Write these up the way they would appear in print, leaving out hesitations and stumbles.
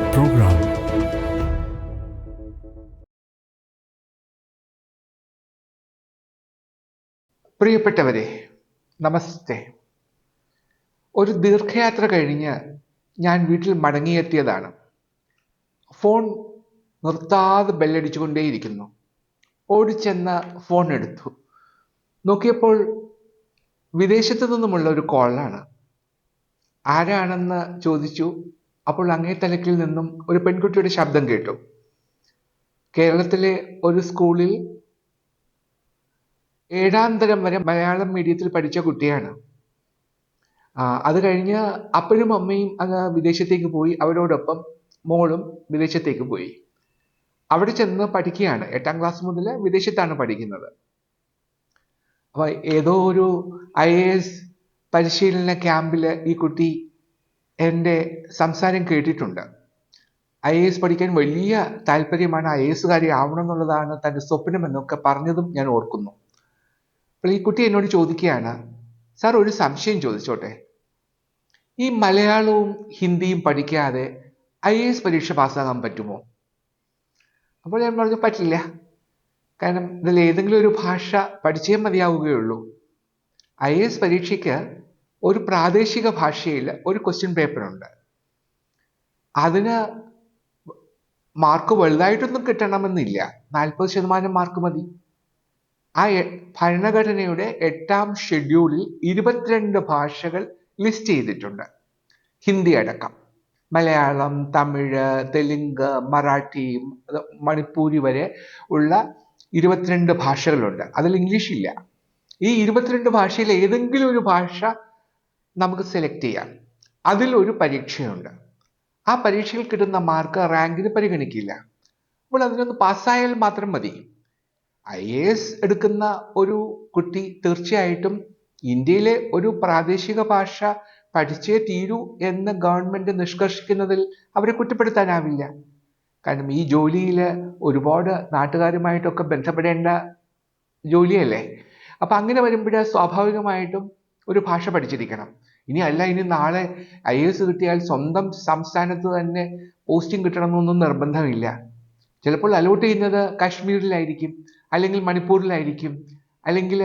program. പ്രിയപ്പെട്ടവരെ, നമസ്തേ. ഒരു ദീർഘയാത്ര കഴിഞ്ഞ് ഞാൻ വീട്ടിൽ മടങ്ങിയെത്തിയതാണ്. ഫോൺ നിർത്താതെ ബെല്ലടിച്ചുകൊണ്ടേയിരിക്കുന്നു. ഓടിച്ചെന്ന് ഫോൺ എടുത്തു. നോക്കിയപ്പോൾ വിദേശത്തു നിന്നുമുള്ള ഒരു കോളാണ്. ആരാണെന്ന് ചോദിച്ചു. അപ്പോൾ അങ്ങേ തലക്കിൽ നിന്നും ഒരു പെൺകുട്ടിയുടെ ശബ്ദം കേട്ടു. കേരളത്തിലെ ഒരു സ്കൂളിൽ 7ാം തരം വരെ മലയാളം മീഡിയത്തിൽ പഠിച്ച കുട്ടിയാണ്. അത് കഴിഞ്ഞ് അപ്പനും അമ്മയും അങ്ങ് വിദേശത്തേക്ക് പോയി. അവരോടൊപ്പം മോളും വിദേശത്തേക്ക് പോയി. അവിടെ ചെന്ന് പഠിക്കുകയാണ്. 8ാം ക്ലാസ് മുതൽ വിദേശത്താണ് പഠിക്കുന്നത്. അപ്പൊ ഏതോ ഒരു IAS പരിശീലന ക്യാമ്പിൽ ഈ കുട്ടി എൻ്റെ സംസാരം കേട്ടിട്ടുണ്ട്. IAS പഠിക്കാൻ വലിയ താല്പര്യമാണ്, IASകാരി ആവണം എന്നുള്ളതാണ് തൻ്റെ സ്വപ്നം എന്നൊക്കെ പറഞ്ഞതും ഞാൻ ഓർക്കുന്നു. അപ്പോൾ ഈ കുട്ടി എന്നോട് ചോദിക്കുകയാണ്, സാർ ഒരു സംശയം ചോദിച്ചോട്ടെ, ഈ മലയാളവും ഹിന്ദിയും പഠിക്കാതെ IAS പരീക്ഷ പാസ്സാകാൻ പറ്റുമോ? അപ്പോൾ ഞാൻ പറഞ്ഞു, പറ്റില്ല. കാരണം ഇതിൽ ഏതെങ്കിലും ഒരു ഭാഷ പഠിച്ചേ മതിയാവുകയുള്ളൂ. IAS പരീക്ഷയ്ക്ക് ഒരു പ്രാദേശിക ഭാഷയിൽ ഒരു ക്വസ്റ്റ്യൻ പേപ്പറുണ്ട്. അതിന് മാർക്ക് വലുതായിട്ടൊന്നും കിട്ടണമെന്നില്ല, 40% മാർക്ക് മതി. ആ ഭരണഘടനയുടെ 8ാം ഷെഡ്യൂളിൽ 22 ഭാഷകൾ ലിസ്റ്റ് ചെയ്തിട്ടുണ്ട്, ഹിന്ദി അടക്കം. മലയാളം, തമിഴ്, തെലുങ്ക്, മറാഠി, മണിപ്പൂരി വരെ ഉള്ള 22 ഭാഷകളുണ്ട്. അതിൽ ഇംഗ്ലീഷ് ഇല്ല. ഈ 22 ഭാഷയിൽ ഏതെങ്കിലും ഒരു ഭാഷ നമുക്ക് സെലക്ട് ചെയ്യാം. അതിലൊരു പരീക്ഷയുണ്ട്. ആ പരീക്ഷയിൽ കിട്ടുന്ന മാർക്ക് റാങ്കിന് പരിഗണിക്കില്ല. അപ്പോൾ അതിനൊന്ന് പാസ്സായാൽ മാത്രം മതി. IAS എടുക്കുന്ന ഒരു കുട്ടി തീർച്ചയായിട്ടും ഇന്ത്യയിലെ ഒരു പ്രാദേശിക ഭാഷ പഠിച്ചേ തീരൂ എന്ന് ഗവൺമെന്റ് നിഷ്കർഷിക്കുന്നതിൽ അവരെ കുറ്റപ്പെടുത്താനാവില്ല. കാരണം ഈ ജോലിയിൽ ഒരുപാട് നാട്ടുകാരുമായിട്ടൊക്കെ ബന്ധപ്പെടേണ്ട ജോലിയല്ലേ. അപ്പൊ അങ്ങനെ വരുമ്പോൾ സ്വാഭാവികമായിട്ടും ഒരു ഭാഷ പഠിച്ചിരിക്കണം. ഇനി നാളെ IAS കിട്ടിയാൽ സ്വന്തം സംസ്ഥാനത്ത് തന്നെ പോസ്റ്റിംഗ് കിട്ടണമെന്നൊന്നും നിർബന്ധമില്ല. ചിലപ്പോൾ അലോട്ട് ചെയ്യുന്നത് കാശ്മീരിലായിരിക്കും, അല്ലെങ്കിൽ മണിപ്പൂരിലായിരിക്കും, അല്ലെങ്കിൽ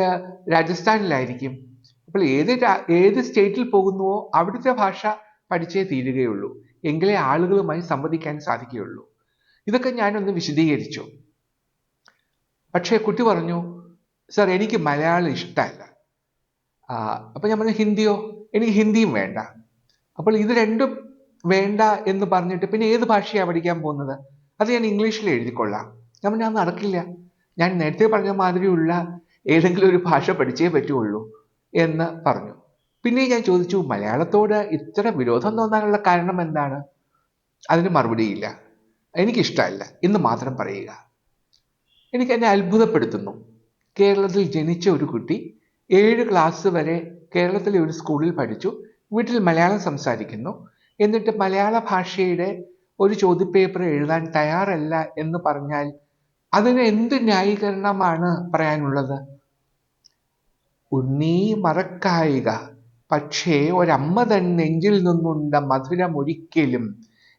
രാജസ്ഥാനിലായിരിക്കും. അപ്പോൾ ഏത് സ്റ്റേറ്റിൽ പോകുന്നുവോ അവിടുത്തെ ഭാഷ പഠിച്ചേ തീരുകയുള്ളൂ. എങ്കിലേ ആളുകളുമായി സംവദിക്കാൻ സാധിക്കുകയുള്ളൂ. ഇതൊക്കെ ഞാനൊന്ന് വിശദീകരിച്ചു. പക്ഷേ കുട്ടി പറഞ്ഞു, സർ എനിക്ക് മലയാളം ഇഷ്ടമല്ല. അപ്പം ഞാൻ പറഞ്ഞു, ഹിന്ദിയോ? എനിക്ക് ഹിന്ദിയും വേണ്ട. അപ്പോൾ ഇത് രണ്ടും വേണ്ട എന്ന് പറഞ്ഞിട്ട് പിന്നെ ഏത് ഭാഷയാണ് പഠിക്കാൻ പോകുന്നത്? അത് ഞാൻ ഇംഗ്ലീഷിൽ എഴുതിക്കൊള്ളാം. ഞാൻ പറഞ്ഞു, അത് നടക്കില്ല. ഞാൻ നേരത്തെ പറഞ്ഞ മാതിരിയുള്ള ഏതെങ്കിലും ഒരു ഭാഷ പഠിച്ചേ പറ്റുള്ളൂ എന്ന് പറഞ്ഞു. പിന്നെ ഞാൻ ചോദിച്ചു, മലയാളത്തോട് ഇത്ര വിരോധം തോന്നാനുള്ള കാരണം എന്താണ്? അതിന് മറുപടിയില്ല. എനിക്കിഷ്ടമല്ല എന്ന് മാത്രം പറയുക. എനിക്ക് എന്നെ അത്ഭുതപ്പെടുത്തുന്നു. കേരളത്തിൽ ജനിച്ച ഒരു കുട്ടി 7 ക്ലാസ് വരെ കേരളത്തിലെ ഒരു സ്കൂളിൽ പഠിച്ചു, വീട്ടിൽ മലയാളം സംസാരിക്കുന്നു, എന്നിട്ട് മലയാള ഭാഷയുടെ ഒരു ചോദ്യപേപ്പർ എഴുതാൻ തയ്യാറല്ല എന്ന് പറഞ്ഞാൽ അതിന് എന്ത് ന്യായീകരണമാണ് പറയാനുള്ളത്? ഉണ്ണീ മറക്കായിക, പക്ഷേ ഒരമ്മ തൻ നെഞ്ചിൽ നിന്നുണ്ട മധുരമൊരിക്കലും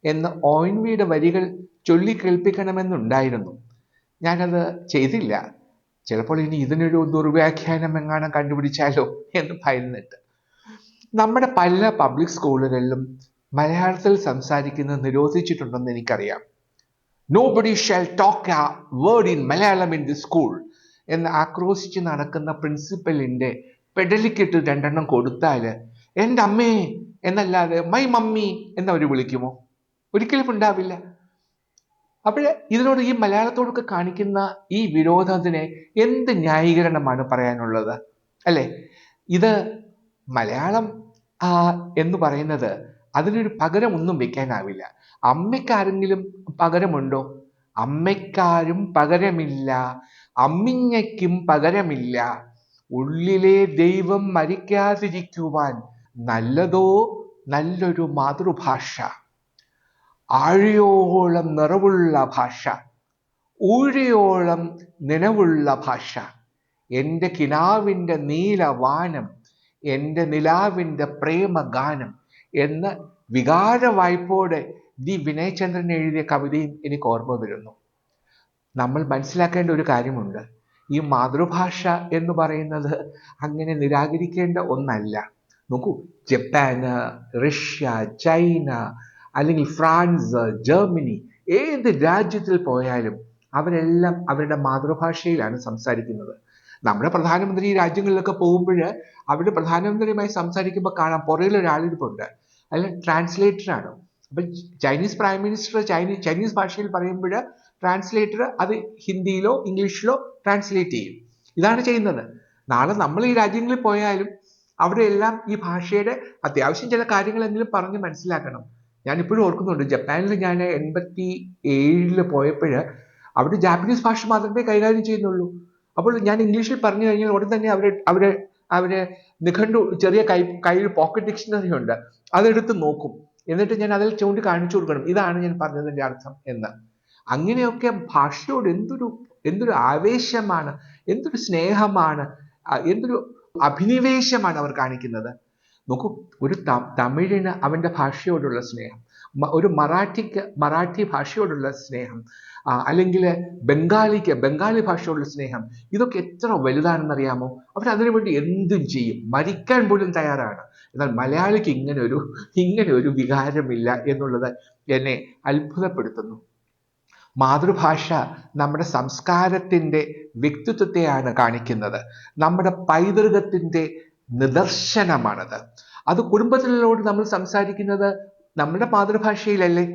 എന്ന് ONVയുടെ വരികൾ ചൊല്ലിക്കേൾപ്പിക്കണമെന്നുണ്ടായിരുന്നു. ഞാനത് ചെയ്തില്ല. ചിലപ്പോൾ ഇനി ഇതിനൊരു ദുർവ്യാഖ്യാനം എങ്ങാനും കണ്ടുപിടിച്ചാലോ എന്ന് ഭയന്നിട്ട്. നമ്മുടെ പല പബ്ലിക് സ്കൂളുകളിലും മലയാളത്തിൽ സംസാരിക്കുന്നത് നിരോധിച്ചിട്ടുണ്ടെന്ന് എനിക്കറിയാം. Nobody shall talk a word in Malayalam in this school എന്ന് ആക്രോശിച്ച് നടക്കുന്ന പ്രിൻസിപ്പലിന്റെ പെടലിക്കിട്ട് 2 കൊടുത്താൽ എൻ്റെ അമ്മേ എന്നല്ലാതെ മൈ മമ്മി എന്നവർ വിളിക്കുമോ? ഒരിക്കലും ഉണ്ടാവില്ല. അപ്പോൾ ഇതിനോട്, ഈ മലയാളത്തോടൊക്കെ കാണിക്കുന്ന ഈ വിരോധത്തിന് എന്ത് ന്യായീകരണമാണ് പറയാനുള്ളത്? അല്ലെ, ഇത് മലയാളം എന്ന് പറയുന്നത് അതിനൊരു പകരം ഒന്നും വെക്കാനാവില്ല. അമ്മയ്ക്കാരെങ്കിലും പകരമുണ്ടോ? അമ്മയ്ക്കാരും പകരമില്ല, അമ്മിഞ്ഞയ്ക്കും പകരമില്ല. ഉള്ളിലെ ദൈവം മരിക്കാതിരിക്കുവാൻ നല്ലൊരു മാതൃഭാഷ, ആഴിയോളം നിറവുള്ള ഭാഷ, ഊഴിയോളം നിലവുള്ള ഭാഷ, എൻ്റെ കിനാവിൻ്റെ നീലവാനം, എൻ്റെ നിലാവിൻ്റെ പ്രേമഗാനം എന്ന് വികാര വായ്പോടെ ഡി വിനയചന്ദ്രൻ എഴുതിയ കവിതയും എനിക്ക് ഓർമ്മ വരുന്നു. നമ്മൾ മനസ്സിലാക്കേണ്ട ഒരു കാര്യമുണ്ട്. ഈ മാതൃഭാഷ എന്ന് പറയുന്നത് അങ്ങനെ നിരാകരിക്കേണ്ട ഒന്നല്ല. നോക്കൂ, ജപ്പാന്, റഷ്യ, ചൈന, അല്ലെങ്കിൽ ഫ്രാൻസ്, ജർമ്മനി, ഏത് രാജ്യത്തിൽ പോയാലും അവരെല്ലാം അവരുടെ മാതൃഭാഷയിലാണ് സംസാരിക്കുന്നത്. നമ്മുടെ പ്രധാനമന്ത്രി ഈ രാജ്യങ്ങളിലൊക്കെ പോകുമ്പോൾ അവരുടെ പ്രധാനമന്ത്രിയുമായി സംസാരിക്കുമ്പോൾ കാണാം പുറകിൽ ഒരാളിരിപ്പുണ്ട്, അതിൽ ട്രാൻസ്ലേറ്ററാണ്. അപ്പൊ ചൈനീസ് പ്രൈം മിനിസ്റ്റർ ചൈനീസ് ഭാഷയിൽ പറയുമ്പോൾ ട്രാൻസ്ലേറ്റർ അത് ഹിന്ദിയിലോ ഇംഗ്ലീഷിലോ ട്രാൻസ്ലേറ്റ് ചെയ്യും. ഇതാണ് ചെയ്യുന്നത്. നാളെ നമ്മൾ ഈ രാജ്യങ്ങളിൽ പോയാലും അവിടെ എല്ലാം ഈ ഭാഷയുടെ അത്യാവശ്യം ചില കാര്യങ്ങളെങ്കിലും പറഞ്ഞ് മനസ്സിലാക്കണം. ഞാൻ ഇപ്പോഴും ഓർക്കുന്നുണ്ട്, ജപ്പാനിൽ ഞാൻ 87 പോയപ്പോൾ അവിടെ ജാപ്പനീസ് ഭാഷ മാത്രമേ കൈകാര്യം ചെയ്യുന്നുള്ളൂ. അപ്പോൾ ഞാൻ ഇംഗ്ലീഷിൽ പറഞ്ഞു കഴിഞ്ഞാൽ ഉടൻ തന്നെ അവര് നിഘണ്ടു, ചെറിയ കയ്യിൽ പോക്കറ്റ് ഡിക്ഷണറി ഉണ്ട്, അതെടുത്ത് നോക്കും. എന്നിട്ട് ഞാൻ അതിൽ ചൂണ്ടി കാണിച്ചു കൊടുക്കണം, ഇതാണ് ഞാൻ പറഞ്ഞതിന്റെ അർത്ഥം എന്ന്. അങ്ങനെയൊക്കെ ഭാഷയോട് എന്തൊരു ആവേശമാണ്, എന്തൊരു സ്നേഹമാണ്, എന്തൊരു അഭിനിവേശമാണ് അവർ കാണിക്കുന്നത്. നോക്കൂ, ഒരു തമിഴിന് അവന്റെ ഭാഷയോടുള്ള സ്നേഹം, ഒരു മറാഠി ഭാഷയോടുള്ള സ്നേഹം, അല്ലെങ്കിൽ ബംഗാളിക്ക് ബംഗാളി ഭാഷയോടുള്ള സ്നേഹം, ഇതൊക്കെ എത്ര വലുതാണെന്നറിയാമോ? അവർ അതിനു വേണ്ടി എന്തും ചെയ്യും, മരിക്കാൻ പോലും തയ്യാറാണ്. എന്നാൽ മലയാളിക്ക് ഇങ്ങനെ ഒരു വികാരമില്ല എന്നുള്ളത് എന്നെ അത്ഭുതപ്പെടുത്തുന്നു. മാതൃഭാഷ നമ്മുടെ സംസ്കാരത്തിന്റെ വ്യക്തിത്വത്തെയാണ് കാണിക്കുന്നത്. നമ്മുടെ പൈതൃകത്തിന്റെ നിദർശനമാണത്. അത് കുടുംബത്തിലോട് നമ്മൾ സംസാരിക്കുന്നത് നമ്മുടെ മാതൃഭാഷയിലല്ലേ?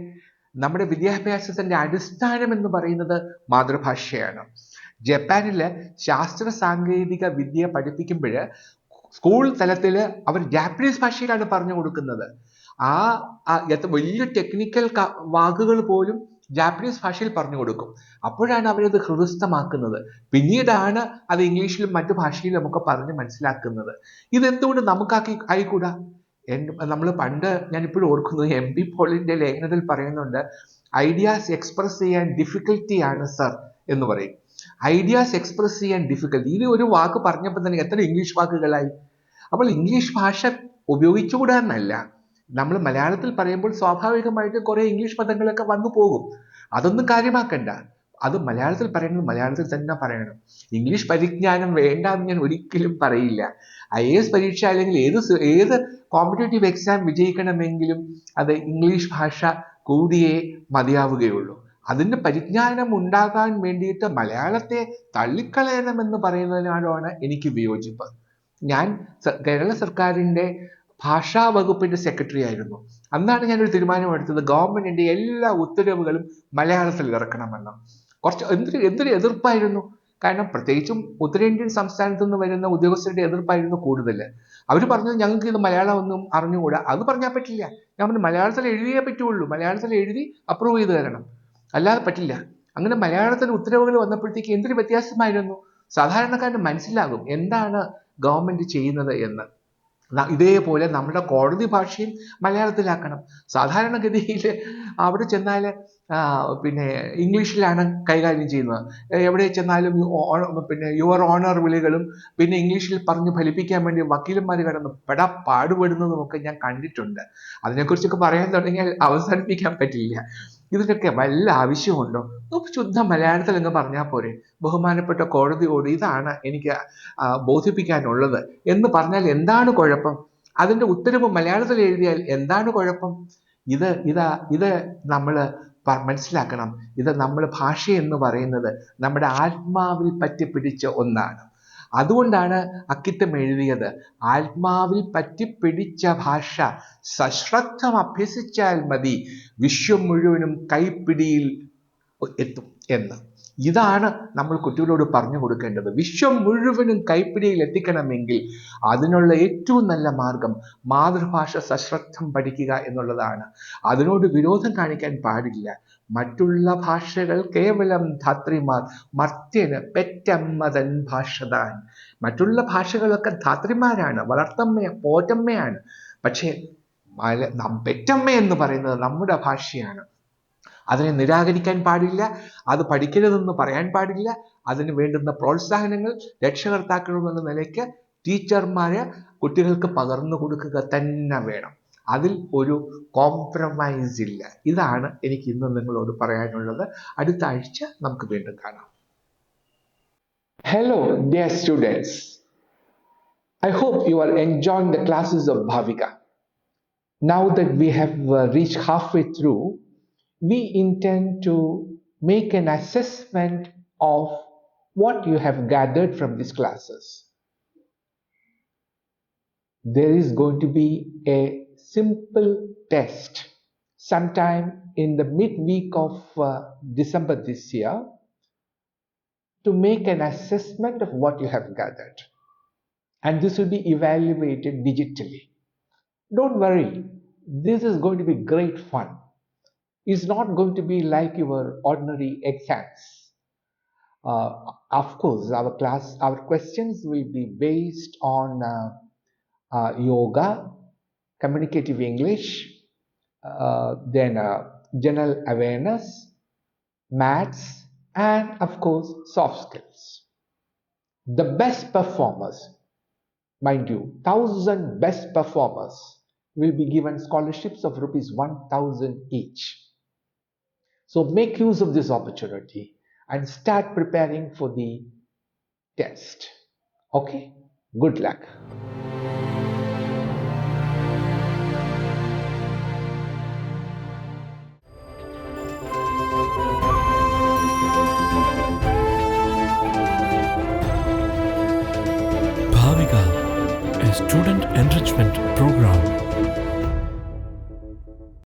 നമ്മുടെ വിദ്യാഭ്യാസത്തിന്റെ അടിസ്ഥാനം എന്ന് പറയുന്നത് മാതൃഭാഷയാണ്. ജപ്പാനില് ശാസ്ത്ര സാങ്കേതിക വിദ്യ പഠിപ്പിക്കുമ്പോൾ സ്കൂൾ തലത്തിൽ അവർ ജാപ്പനീസ് ഭാഷയിലാണ് പറഞ്ഞു കൊടുക്കുന്നത്. വലിയ ടെക്നിക്കൽ വാക്കുകൾ പോലും ജാപ്പനീസ് ഭാഷയിൽ പറഞ്ഞു കൊടുക്കും. അപ്പോഴാണ് അവരത് ഹൃദയസ്ഥമാക്കുന്നത്. പിന്നീടാണ് അത് ഇംഗ്ലീഷിലും മറ്റു ഭാഷയിലും ഒക്കെ പറഞ്ഞ് മനസ്സിലാക്കുന്നത്. ഇതെന്തുകൊണ്ട് നമുക്കാക്കി ആയിക്കൂടാ? നമ്മൾ പണ്ട്, ഞാൻ ഇപ്പോഴും ഓർക്കുന്നത്, MP പോളിന്റെ ലേഖനത്തിൽ പറയുന്നുണ്ട്, ഐഡിയാസ് എക്സ്പ്രസ് ചെയ്യാൻ ഡിഫിക്കൽറ്റി ആണ് സർ എന്ന് പറയും. ഐഡിയാസ് എക്സ്പ്രസ് ചെയ്യാൻ ഡിഫിക്കൽറ്റി, ഇത് ഒരു വാക്ക് പറഞ്ഞപ്പോൾ തന്നെ എത്ര ഇംഗ്ലീഷ് വാക്കുകളായി. അപ്പോൾ ഇംഗ്ലീഷ് ഭാഷ ഉപയോഗിച്ചുകൂടാന്നല്ല, നമ്മൾ മലയാളത്തിൽ പറയുമ്പോൾ സ്വാഭാവികമായിട്ട് കുറെ ഇംഗ്ലീഷ് പദങ്ങളൊക്കെ വന്നു പോകും. അതൊന്നും കാര്യമാക്കണ്ട. അത് മലയാളത്തിൽ പറയുന്നത് മലയാളത്തിൽ തന്നെ പറയണം. ഇംഗ്ലീഷ് പരിജ്ഞാനം വേണ്ട എന്ന് ഞാൻ ഒരിക്കലും പറയില്ല. IAS പരീക്ഷ അല്ലെങ്കിൽ ഏത് കോമ്പറ്റേറ്റീവ് എക്സാം വിജയിക്കണമെങ്കിലും അത് ഇംഗ്ലീഷ് ഭാഷ കൂടിയേ മതിയാവുകയുള്ളൂ. അതിന്റെ പരിജ്ഞാനം ഉണ്ടാകാൻ വേണ്ടിയിട്ട് മലയാളത്തെ തള്ളിക്കളയണമെന്ന് പറയുന്നതിനോടാണ് എനിക്ക് വിയോജിപ്പ്. ഞാൻ കേരള സർക്കാരിന്റെ ഭാഷാ വകുപ്പിന്റെ സെക്രട്ടറി ആയിരുന്നു. അന്നാണ് ഞാനൊരു തീരുമാനമെടുത്തത്, ഗവൺമെന്റിന്റെ എല്ലാ ഉത്തരവുകളും മലയാളത്തിൽ ഇറക്കണമെന്ന്. എന്തൊരു എതിർപ്പായിരുന്നു. കാരണം പ്രത്യേകിച്ചും ഉത്തരേന്ത്യൻ സംസ്ഥാനത്തു നിന്ന് വരുന്ന ഉദ്യോഗസ്ഥരുടെ എതിർപ്പായിരുന്നു കൂടുതൽ. അവർ പറഞ്ഞത് ഞങ്ങൾക്ക് ഇത് മലയാളം ഒന്നും അറിഞ്ഞുകൂടാ. അത് പറഞ്ഞാൽ പറ്റില്ല. ഞാൻ പറഞ്ഞു മലയാളത്തിൽ എഴുതിയേ പറ്റുള്ളൂ, മലയാളത്തിൽ എഴുതി അപ്രൂവ് ചെയ്ത് തരണം, അല്ലാതെ പറ്റില്ല. അങ്ങനെ മലയാളത്തിൽ ഉത്തരവുകൾ വന്നപ്പോഴത്തേക്ക് എന്തൊരു വ്യത്യാസമായിരുന്നു. സാധാരണക്കാരന് മനസ്സിലാകും എന്താണ് ഗവൺമെന്റ് ചെയ്യുന്നത് എന്ന്. ഇതേപോലെ നമ്മുടെ കോടതി ഭാഷയും മലയാളത്തിലാക്കണം. സാധാരണഗതിയിൽ അവിടെ ചെന്നാൽ പിന്നെ ഇംഗ്ലീഷിലാണ് കൈകാര്യം ചെയ്യുന്നത്. എവിടെ ചെന്നാലും യുവർ ഓണർ വിളികളും പിന്നെ ഇംഗ്ലീഷിൽ പറഞ്ഞ് ഫലിപ്പിക്കാൻ വേണ്ടി വക്കീലന്മാർ കിടന്ന് പാടുപെടുന്നതുമൊക്കെ ഞാൻ കണ്ടിട്ടുണ്ട്. അതിനെക്കുറിച്ചൊക്കെ പറയാൻ തുടങ്ങിയാൽ അവസാനിപ്പിക്കാൻ പറ്റില്ല. ഇതിനൊക്കെ വല്ല ആവശ്യമുണ്ടോ? ശുദ്ധ മലയാളത്തിൽ എന്ന് പറഞ്ഞാൽ പോരെ. ബഹുമാനപ്പെട്ട കോടതിയോട് ഇതാണ് എനിക്ക് ബോധിപ്പിക്കാനുള്ളത് എന്ന് പറഞ്ഞാൽ എന്താണ് കുഴപ്പം? അതിന്റെ ഉത്തരവ് മലയാളത്തിൽ എഴുതിയാൽ എന്താണ് കുഴപ്പം? ഇത് നമ്മൾ മനസ്സിലാക്കണം. ഇത് നമ്മുടെ ഭാഷ എന്ന് പറയുന്നത് നമ്മുടെ ആത്മാവിൽ പറ്റിപ്പിടിച്ച ഒന്നാണ്. അതുകൊണ്ടാണ് അക്കിത്തം എഴുതിയത്, ആത്മാവിൽ പറ്റിപ്പിടിച്ച ഭാഷ സശ്രദ്ധം അഭ്യസിച്ചാൽ മതി, വിശ്വം മുഴുവനും കൈപ്പിടിയിൽ എത്തും എന്ന്. ഇതാണ് നമ്മൾ കുട്ടികളോട് പറഞ്ഞു കൊടുക്കേണ്ടത്. വിശ്വം മുഴുവനും കൈപ്പിടിയിൽ എത്തിക്കണമെങ്കിൽ അതിനുള്ള ഏറ്റവും നല്ല മാർഗം മാതൃഭാഷ സശ്രദ്ധം പഠിക്കുക എന്നുള്ളതാണ്. അതിനോട് വിരോധം കാണിക്കാൻ പാടില്ല. മറ്റുള്ള ഭാഷകൾ കേവലം ധാത്രിമാർ, മർത്യന് പെറ്റമ്മതൻ ഭാഷതാൻ. മറ്റുള്ള ഭാഷകളൊക്കെ ധാത്രിമാരാണ്, പോറ്റമ്മയാണ്. പക്ഷേ പെറ്റമ്മ എന്ന് പറയുന്നത് നമ്മുടെ ഭാഷയാണ്. അതിനെ നിരാകരിക്കാൻ പാടില്ല, അത് പഠിക്കരുതെന്ന് പറയാൻ പാടില്ല. അതിന് വേണ്ടുന്ന പ്രോത്സാഹനങ്ങൾ രക്ഷകർത്താക്കൾ എന്ന നിലയ്ക്ക് ടീച്ചർമാര് കുട്ടികൾക്ക് പകർന്നു കൊടുക്കുക തന്നെ വേണം. അതിൽ ഒരു കോംപ്രമൈസ് ഇല്ല. ഇതാണ് എനിക്ക് ഇന്ന് നിങ്ങളോട് പറയാനുള്ളത്. അടുത്ത ആഴ്ച നമുക്ക് വീണ്ടും കാണാം. Hello, dear students. I hope you are enjoying the classes of Bhaavika. Now that we have reached halfway through, we intend to make an assessment of what you have gathered from these classes. There is going to be a simple test sometime in the midweek of December this year to make an assessment of what you have gathered. And this will be evaluated digitally. Don't worry, this is going to be great fun. It's not going to be like your ordinary exams. Of course, our questions will be based on yoga, communicative English, then general awareness, maths, and of course, soft skills. The best performers, mind you, 1,000 best performers will be given scholarships of rupees 1,000 each. So make use of this opportunity and start preparing for the test. Okay? Good luck.